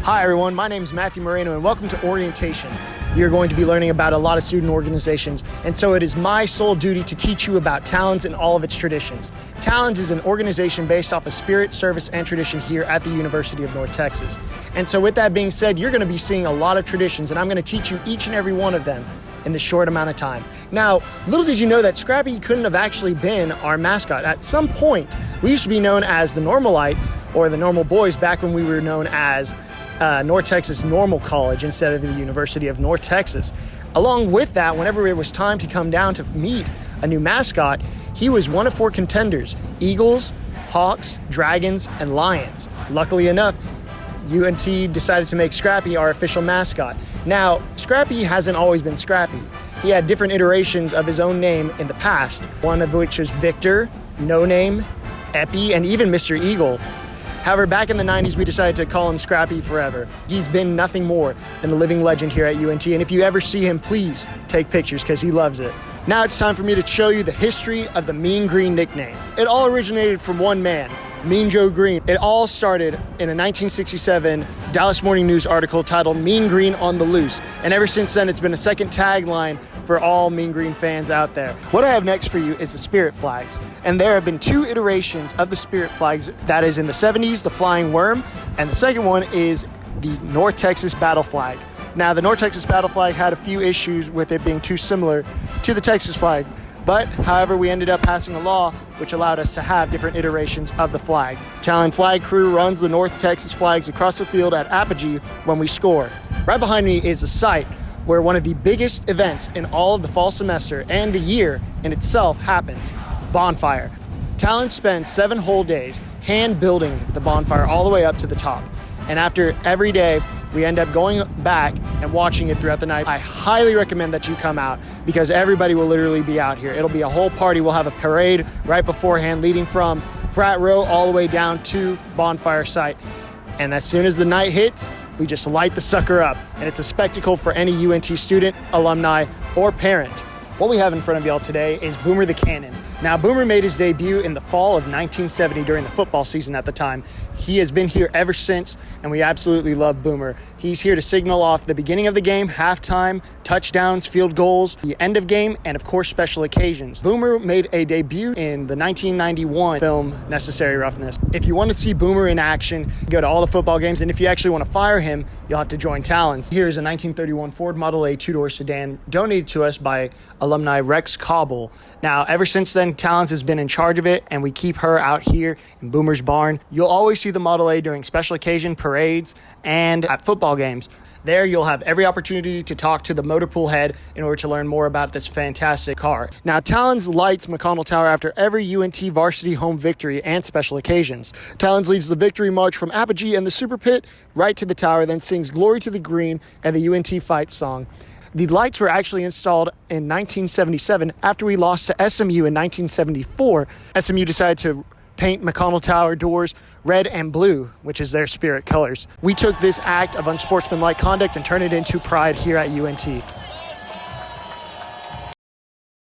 Hi everyone, my name is Matthew Moreno and welcome to Orientation. You're going to be learning about a lot of student organizations, and so it is my sole duty to teach you about Talons and all of its traditions. Talons is an organization based off of spirit, service, and tradition here at the University of North Texas. And so with that being said, you're going to be seeing a lot of traditions, and I'm going to teach you each and every one of them in this short amount of time. Now, little did you know that Scrappy couldn't have actually been our mascot. At some point, we used to be known as the Normalites, or the Normal Boys, back when we were known as North Texas Normal College instead of the University of North Texas. Along with that, whenever it was time to come down to meet a new mascot, he was one of four contenders: Eagles, Hawks, Dragons, and Lions. Luckily enough, UNT decided to make Scrappy our official mascot. Now, Scrappy hasn't always been Scrappy. He had different iterations of his own name in the past, one of which is Victor, No Name, Epi, and even Mr. Eagle. However, back in the 90s, we decided to call him Scrappy forever. He's been nothing more than a living legend here at UNT, and if you ever see him, please take pictures because he loves it. Now it's time for me to show you the history of the Mean Green nickname. It all originated from one man, Mean Joe Green. It all started in a 1967 Dallas Morning News article titled "Mean Green on the Loose," and ever since then it's been a second tagline for all Mean Green fans out there. What I have next for you is the Spirit Flags, and there have been two iterations of the Spirit Flags. That is in the 70s, the Flying Worm, and the second one is the North Texas Battle Flag. Now, the North Texas Battle Flag had a few issues with it being too similar to the Texas flag, but however, we ended up passing a law which allowed us to have different iterations of the flag. Talon Flag Crew runs the North Texas flags across the field at Apogee when we score. Right behind me is the site where one of the biggest events in all of the fall semester and the year in itself happens: bonfire. Talon spends 7 whole days hand building the bonfire all the way up to the top. And after every day, we end up going back and watching it throughout the night. I highly recommend that you come out because everybody will literally be out here. It'll be a whole party. We'll have a parade right beforehand leading from frat row all the way down to bonfire site. And as soon as the night hits, we just light the sucker up. And it's a spectacle for any UNT student, alumni, or parent. What we have in front of y'all today is Boomer the Cannon. Now, Boomer made his debut in the fall of 1970 during the football season at the time. He has been here ever since, and we absolutely love Boomer. He's here to signal off the beginning of the game, halftime, touchdowns, field goals, the end of game, and of course, special occasions. Boomer made a debut in the 1991 film Necessary Roughness. If you want to see Boomer in action, go to all the football games, and if you actually want to fire him, you'll have to join Talons. Here's a 1931 Ford Model A 2-door sedan donated to us by alumni Rex Cobble. Now, ever since then, Talons has been in charge of it, and we keep her out here in Boomer's barn. You'll always see the Model A during special occasion parades and at football games. There, you'll have every opportunity to talk to the motor pool head in order to learn more about this fantastic car. Now, Talons lights McConnell Tower after every UNT varsity home victory and special occasions. Talons leads the victory march from Apogee and the Super Pit right to the tower, then sings "Glory to the Green" and the UNT Fight song. The lights were actually installed in 1977 after we lost to SMU in 1974. SMU decided to paint McConnell Tower doors red and blue, which is their spirit colors. We took this act of unsportsmanlike conduct and turned it into pride here at UNT.